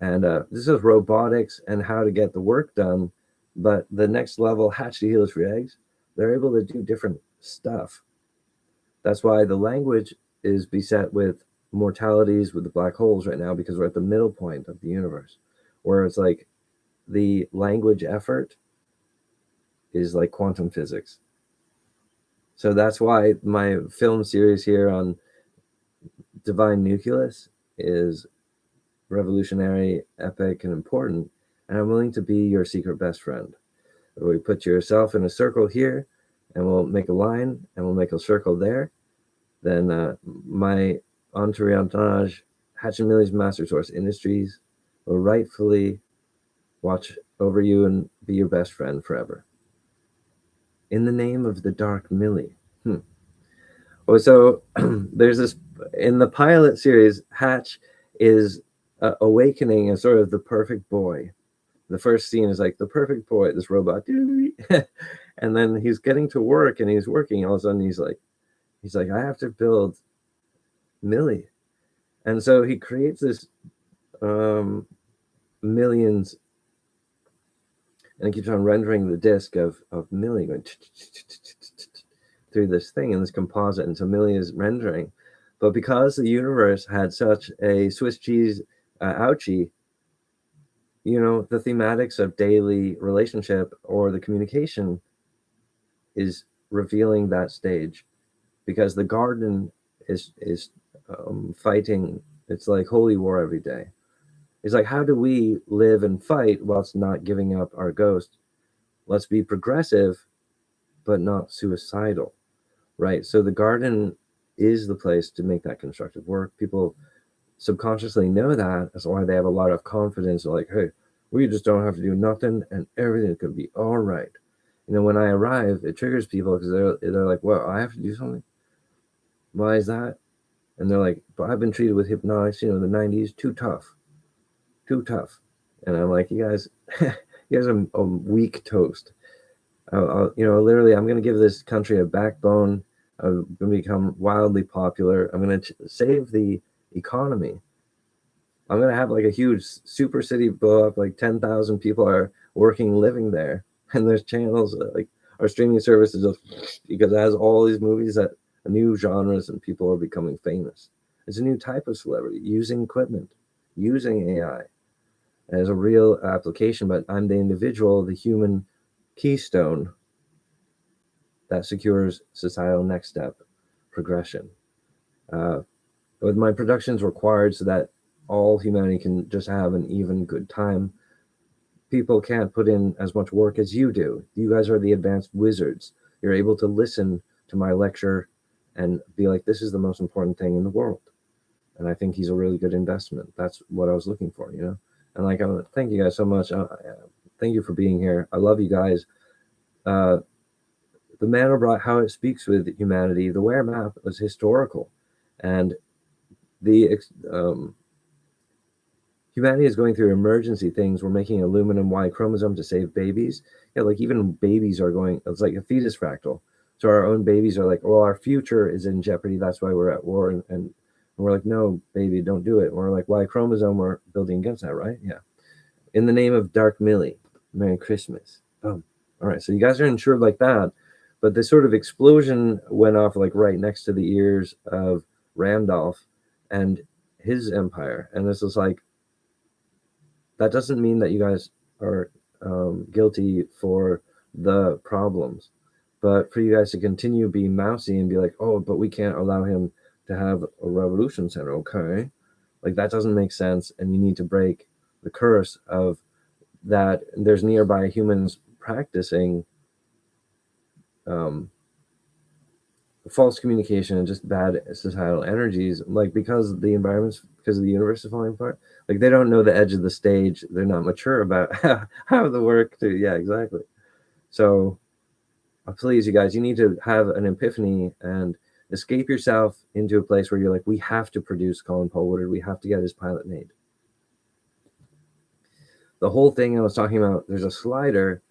And this is robotics and how to get the work done. But the next level, hatch the healers for eggs, they're able to do different stuff. That's why the language is beset with mortalities with the black holes right now, because we're at the middle point of the universe, where it's like the language effort is like quantum physics. So that's why my film series here on divine nucleus is revolutionary, epic, and important. And I'm willing to be your secret best friend. We put yourself in a circle here, and we'll make a line, and we'll make a circle there. Then my entourage, Hatch and Millie's Master Source Industries, will rightfully watch over you and be your best friend forever. In the name of the Dark Millie. Oh, so there's this in the pilot series. Hatch is awakening as sort of the perfect boy. The first scene is like the perfect boy, this robot, and then he's getting to work and he's working. All of a sudden, he's like, I have to build Millie, and so he creates this millions, and he keeps on rendering the disc of Millie going through this thing in this composite, and so Millie is rendering. But because the universe had such a Swiss cheese ouchie, the thematics of daily relationship or the communication is revealing that stage, because the garden is fighting. It's like holy war every day. It's like, how do we live and fight whilst not giving up our ghost? Let's be progressive, but not suicidal, right? So the garden is the place to make that constructive work. People subconsciously know that. That's why they have a lot of confidence. They're like, hey, we just don't have to do nothing and everything's going to be all right. When I arrive, it triggers people because they're like, well, I have to do something? Why is that? And they're like, but I've been treated with hypnotics, the 90s, too tough. And I'm like, you guys are a weak toast. Literally, I'm going to give this country a backbone. I'm going to become wildly popular. I'm going to save the economy. I'm going to have like a huge super city blow up. Like 10,000 people are working, living there. And there's channels like our streaming services, because it has all these movies that are new genres and people are becoming famous. It's a new type of celebrity using equipment, using AI as a real application. But I'm the individual, the human keystone that secures societal next step progression. With my productions required so that all humanity can just have an even good time. People can't put in as much work as you do. You guys are the advanced wizards. You're able to listen to my lecture and be like, this is the most important thing in the world. And I think he's a really good investment. That's what I was looking for, And like, thank you guys so much. Thank you for being here. I love you guys. The Manor brought how it speaks with humanity. The Ware map was historical, and the humanity is going through emergency things. We're making aluminum Y chromosome to save babies. Yeah, like even babies are going. It's like a fetus fractal. So our own babies are like, well, our future is in jeopardy. That's why we're at war, and we're like, no, baby, don't do it. And we're like, Y chromosome, we're building against that, right? Yeah. In the name of Dark Millie, Merry Christmas. Boom. All right, so you guys are insured like that. But this sort of explosion went off like right next to the ears of Randolph and his empire. And this is like, that doesn't mean that you guys are guilty for the problems. But for you guys to continue being mousy and be like, oh, but we can't allow him to have a revolution center, okay? Like, that doesn't make sense, and you need to break the curse of that there's nearby humans practicing false communication and just bad societal energies, like because the universe is falling apart. Like, they don't know the edge of the stage. They're not mature about how the work to, yeah, exactly. So please, you guys, you need to have an epiphany and escape yourself into a place where you're like, we have to produce Colin Paul Woodard. We have to get his pilot made. The whole thing I was talking about, there's a slider.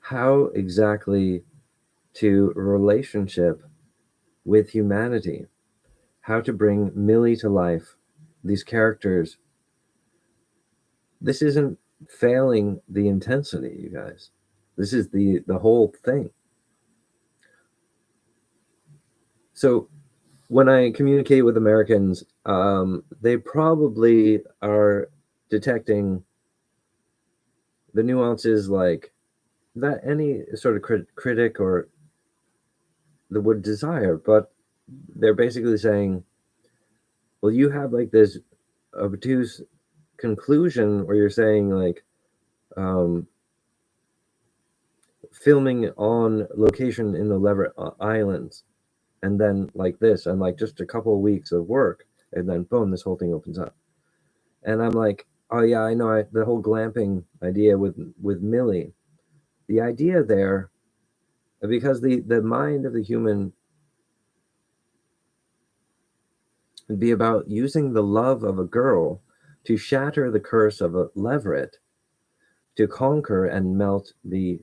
How exactly to relationship with humanity, how to bring Millie to life, these characters. This isn't failing the intensity, you guys. This is the whole thing. So when I communicate with Americans, they probably are detecting the nuances like that any sort of critic or that would desire, but they're basically saying, well, you have like this obtuse conclusion where you're saying like filming on location in the Leeward Islands, and then like this, and like just a couple of weeks of work, and then boom, this whole thing opens up. And I'm like, oh yeah, I know, the whole glamping idea with Millie, the idea there, because the mind of the human would be about using the love of a girl to shatter the curse of a leveret, to conquer and melt to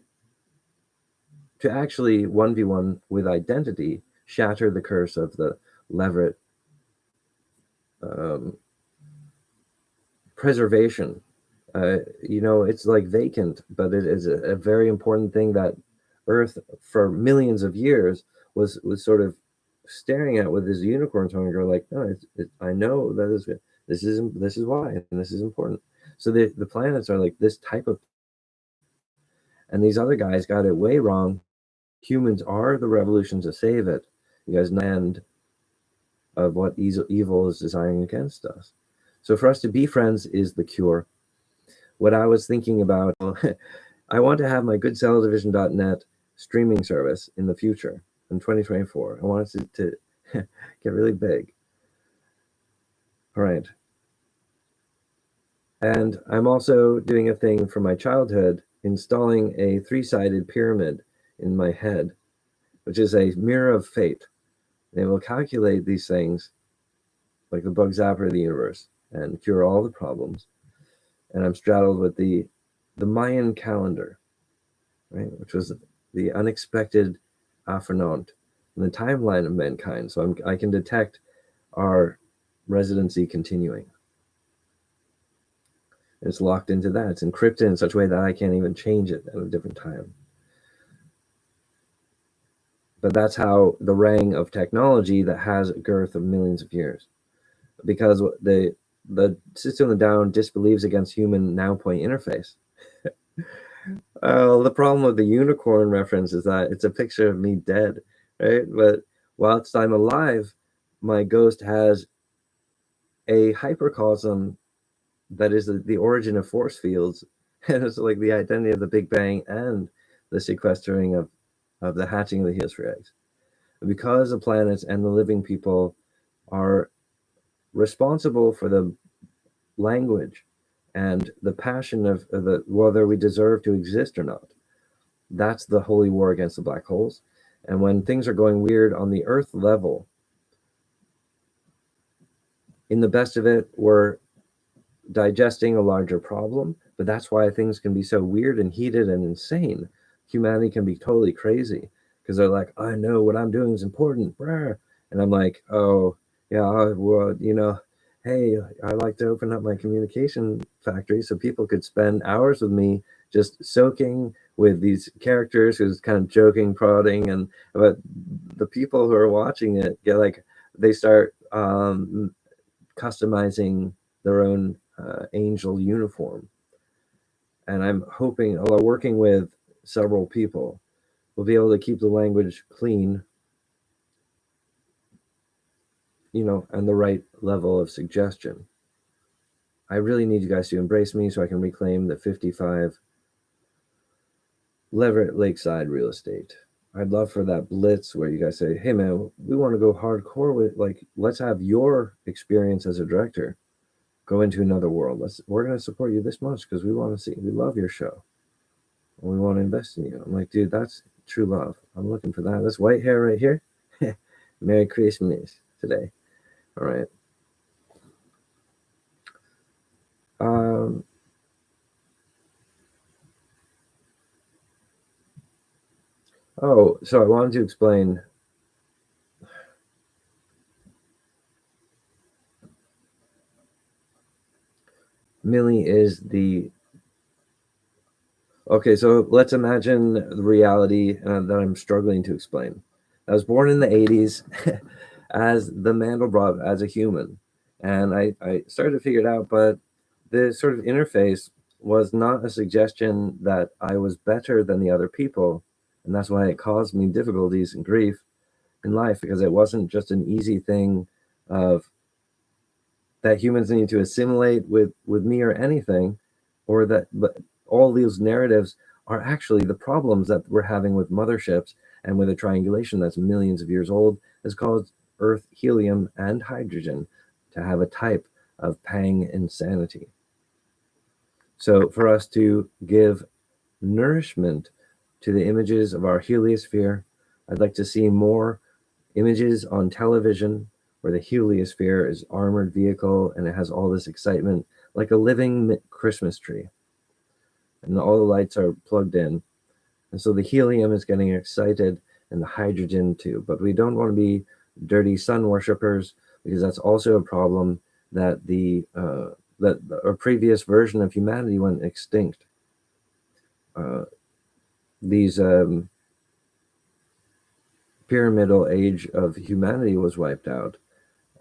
actually 1v1 with identity, shatter the curse of the leveret preservation. It's like vacant, but it is a very important thing that Earth for millions of years was sort of staring at with his unicorn tongue and go like, no, I know that this is why, and this is important. So the planets are like this type of, and these other guys got it way wrong. Humans are the revolution to save it. You guys land of what evil is designing against us. So for us to be friends is the cure. What I was thinking about, I want to have my goodcelldivision.net streaming service in the future in 2024. I want it to get really big. All right. And I'm also doing a thing from my childhood, installing a 3-sided pyramid in my head, which is a mirror of fate. They will calculate these things like the bug zapper of the universe and cure all the problems. And I'm straddled with the Mayan calendar, right, which was the unexpected afternoon in the timeline of mankind. So I can detect our residency continuing. It's locked into that. It's encrypted in such a way that I can't even change it at a different time. But that's how the ring of technology that has a girth of millions of years. Because the system of the Down disbelieves against human now point interface. The problem with the unicorn reference is that it's a picture of me dead, right? But whilst I'm alive, my ghost has a hypercosm that is the origin of force fields, and it's like the identity of the Big Bang and the sequestering of the hatching of the heliosphere eggs. Because the planets and the living people are responsible for the language and the passion of the whether we deserve to exist or not. That's the holy war against the black holes. And when things are going weird on the Earth level, in the best of it, we're digesting a larger problem, but that's why things can be so weird and heated and insane. Humanity can be totally crazy because they're like, I know what I'm doing is important. And I'm like, oh, yeah, well, hey, I like to open up my communication factory so people could spend hours with me just soaking with these characters who's kind of joking, prodding, and but the people who are watching it get like, they start customizing their own angel uniform. And I'm hoping, working with several people. We'll be able to keep the language clean, and the right level of suggestion. I really need you guys to embrace me so I can reclaim the 55 Leverett Lakeside real estate. I'd love for that blitz where you guys say, hey man, we want to go hardcore with, like, let's have your experience as a director go into another world. We're going to support you this much because we love your show. And we want to invest in you. I'm like, dude, that's true love. I'm looking for that. This white hair right here. Merry Christmas today. All right. So I wanted to explain. Millie is the. Okay, so let's imagine the reality that I'm struggling to explain. I was born in the 80s as the Mandelbrot, as a human. And I started to figure it out, but the sort of interface was not a suggestion that I was better than the other people. And that's why it caused me difficulties and grief in life, because it wasn't just an easy thing of that humans need to assimilate with me or anything, or that but all these narratives are actually the problems that we're having with motherships and with a triangulation that's millions of years old has caused Earth helium and hydrogen to have a type of pang insanity. So for us to give nourishment to the images of our heliosphere, I'd like to see more images on television where the heliosphere is armored vehicle and it has all this excitement, like a living Christmas tree. And all the lights are plugged in. And so the helium is getting excited and the hydrogen too. But we don't want to be dirty sun worshippers, because that's also a problem that that a previous version of humanity went extinct. These pyramidal age of humanity was wiped out.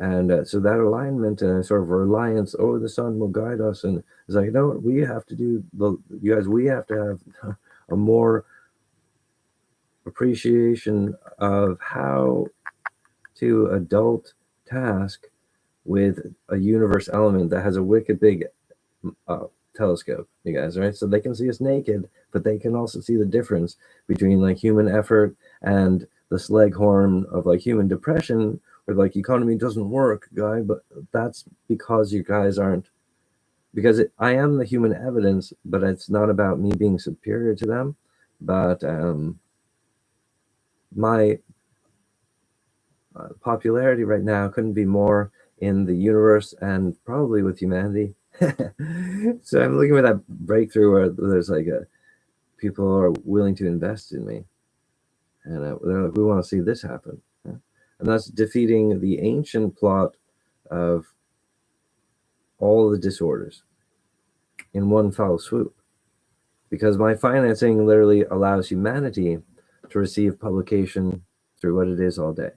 And so that alignment and sort of reliance, the sun will guide us. And it's like, no, we have to do we have to have a more appreciation of how to adult task with a universe element that has a wicked big telescope, you guys, right? So they can see us naked, but they can also see the difference between like human effort and the Sleghorn of like human depression, where like economy doesn't work, guy. But that's because you guys aren't, because I am the human evidence, but it's not about me being superior to them. But my popularity right now couldn't be more in the universe and probably with humanity. So I'm looking for that breakthrough where there's like people are willing to invest in me, and they're like, we want to see this happen. And that's defeating the ancient plot of all the disorders in one foul swoop, because my financing literally allows humanity to receive publication through what it is all day.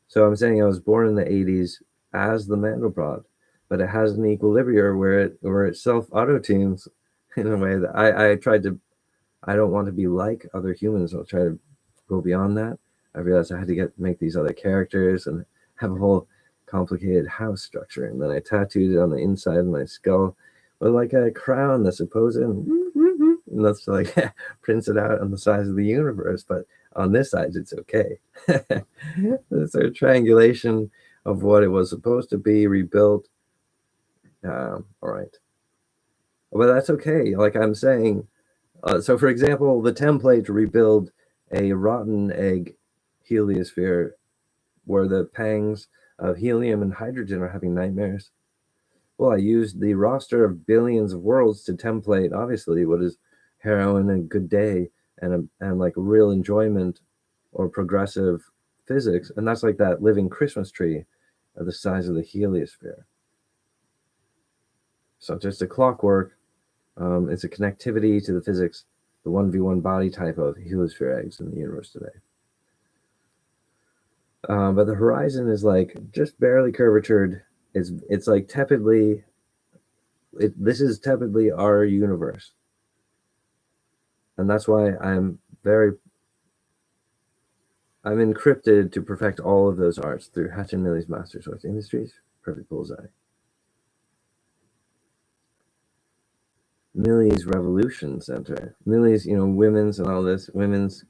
So I'm saying I was born in the 80s as the Mandelbrot, but it has an equilibrium where it self auto tunes in a way that I don't want to be like other humans. I'll try to go beyond that. I realized I had to make these other characters and have a whole complicated house structure, and then I tattooed it on the inside of my skull with like a crown that's supposed and that's like prints it out on the size of the universe, but on this side it's okay. It's a triangulation of what it was supposed to be rebuilt. All right, but that's okay. Like I'm saying, so for example, the template to rebuild a rotten egg heliosphere where the pangs of helium and hydrogen are having nightmares. Well, I used the roster of billions of worlds to template, obviously, what is heroin and good day and like real enjoyment or progressive physics. And that's like that living Christmas tree of the size of the heliosphere. So just a clockwork. It's a connectivity to the physics, the 1v1 body type of heliosphere eggs in the universe today. But the horizon is like just barely curvatured. It's like tepidly. This is tepidly our universe. And that's why I'm encrypted to perfect all of those arts through Hatch and Millie's Master Source Industries. Perfect bullseye. Millie's Revolution Center. Millie's, women's and all this. Women's,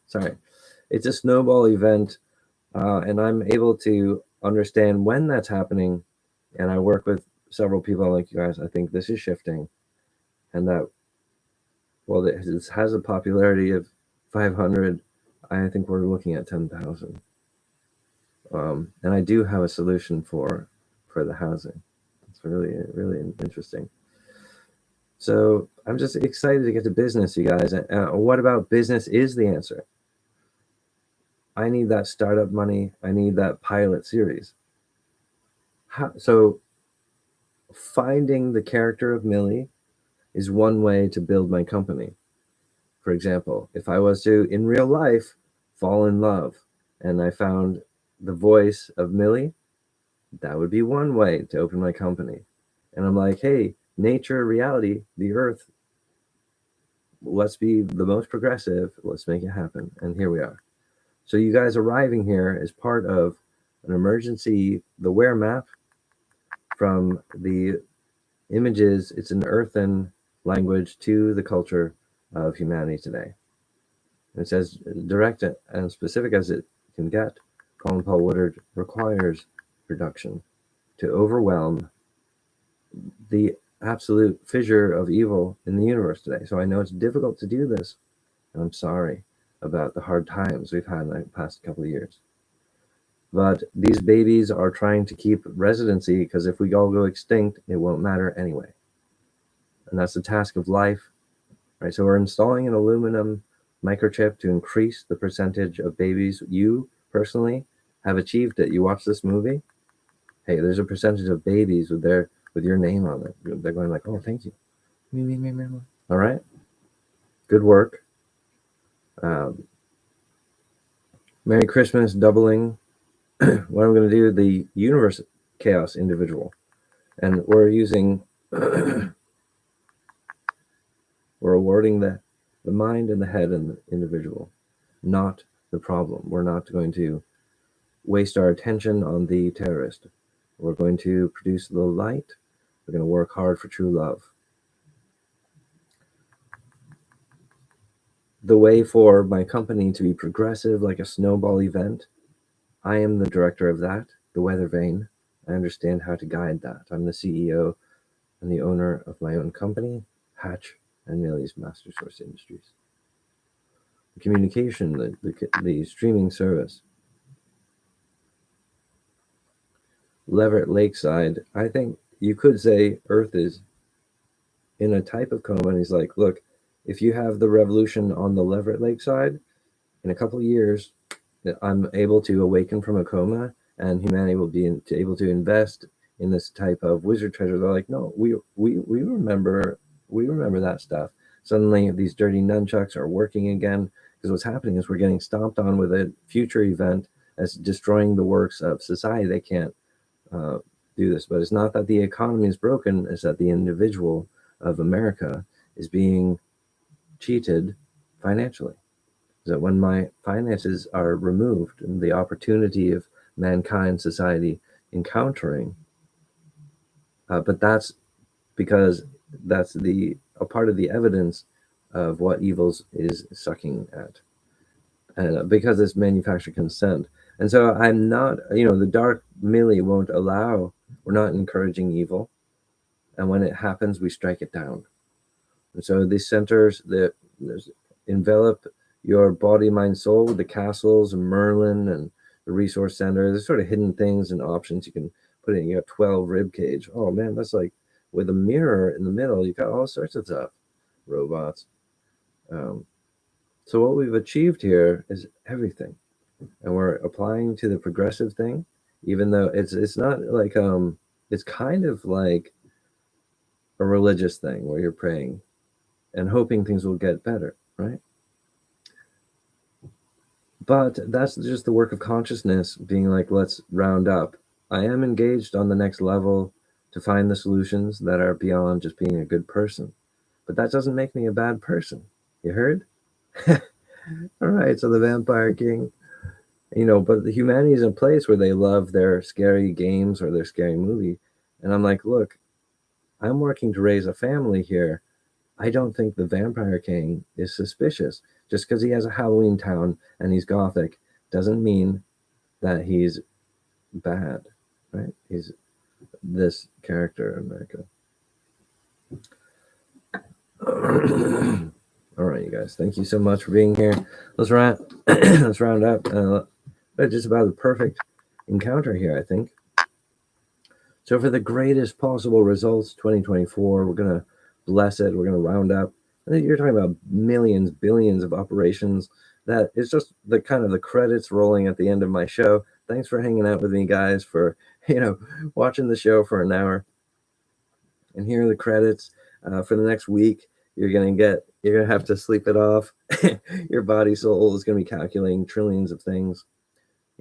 sorry. It's a snowball event, and I'm able to understand when that's happening. And I work with several people like you guys. I think this is shifting. And that, well, this has a popularity of 500. I think we're looking at 10,000. And I do have a solution for the housing. It's really, really interesting. So I'm just excited to get to business, you guys. What about business is the answer? I need that startup money. I need that pilot series. So finding the character of Millie is one way to build my company. For example, if I was to, in real life, fall in love and I found the voice of Millie, that would be one way to open my company. And I'm like, hey, nature, reality, the earth, let's be the most progressive. Let's make it happen. And here we are. So you guys arriving here is part of an emergency, the WHERE map from the images. It's an earthen language to the culture of humanity today. It's as direct and specific as it can get. Colin Paul Woodard requires production to overwhelm the absolute fissure of evil in the universe today. So I know it's difficult to do this. And I'm sorry about the hard times we've had in the past couple of years. But these babies are trying to keep residency because if we all go extinct, it won't matter anyway. And that's the task of life, right? So we're installing an aluminum microchip to increase the percentage of babies. You personally have achieved it. You watch this movie. Hey, there's a percentage of babies with your name on it. They're going like, oh, thank you. All right. Good work. Merry Christmas, doubling. What I'm going to do, the universe chaos individual. And we're using, we're awarding the mind and the head and the individual, not the problem. We're not going to waste our attention on the terrorist. We're going to produce the light. We're going to work hard for true love. The way for my company to be progressive, like a snowball event, I am the director of that, the weather vane. I understand how to guide that. I'm the CEO and the owner of my own company, Hatch and Millie's Master Source Industries. The communication, the streaming service. Leverett Lakeside, I think you could say Earth is in a type of coma. And he's like, look, if you have the revolution on the Leverett Lakeside, in a couple of years, I'm able to awaken from a coma and humanity will be able to invest in this type of wizard treasure. They're like, no, we remember that stuff. Suddenly these dirty nunchucks are working again because what's happening is we're getting stomped on with a future event as destroying the works of society. They can't do this, but it's not that the economy is broken, it's that the individual of America is being cheated financially. That when my finances are removed and the opportunity of mankind, society encountering, but that's because that's a part of the evidence of what evils is sucking at, and because it's manufactured consent. And so I'm not, the dark Millie won't allow. We're not encouraging evil, and when it happens, we strike it down. And so these centers that envelop your body, mind, soul with the castles and Merlin and the resource center. There's sort of hidden things and options you can put in. You got 12 rib cage. Oh man, that's like with a mirror in the middle. You've got all sorts of stuff. Robots. So what we've achieved here is everything, and we're applying to the progressive thing, even though it's not like it's kind of like a religious thing where you're praying and hoping things will get better, right? But that's just the work of consciousness being like, let's round up. I am engaged on the next level to find the solutions that are beyond just being a good person. but that doesn't make me a bad person. You heard? All right, so the Vampire King, but the humanity is in a place where they love their scary games or their scary movie. And I'm like, look, I'm working to raise a family here. I don't think the Vampire King is suspicious. Just because he has a Halloween town and he's gothic doesn't mean that he's bad, right? He's this character in America. All right, you guys. Thank you so much for being here. Let's round, let's round up. Just about the perfect encounter here, I think. So for the greatest possible results, 2024, we're gonna bless it. We're gonna round up. I think you're talking about millions, billions of operations. That is just the kind of the credits rolling at the end of my show. Thanks for hanging out with me, guys. For watching the show for an hour. And here are the credits for the next week. You're gonna have to sleep it off. Your body soul is gonna be calculating trillions of things.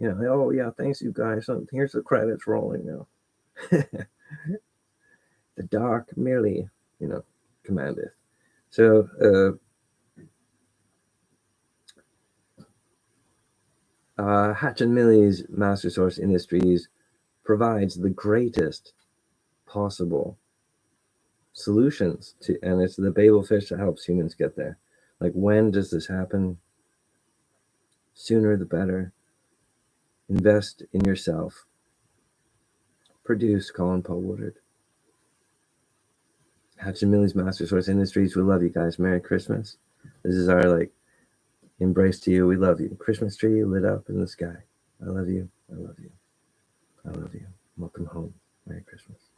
Oh yeah, thanks you guys. Here's the credits rolling now. The dark Millie, commandeth. So Hatch and Millie's Master Source Industries provides the greatest possible solutions to, and it's the Babel fish that helps humans get there. Like, when does this happen? Sooner the better. Invest in yourself. Produce Colin Paul Woodard. Hatch and Millie's Master Source Industries. We love you guys. Merry Christmas. This is our embrace to you. We love you. Christmas tree lit up in the sky. I love you. I love you. I love you. Welcome home. Merry Christmas.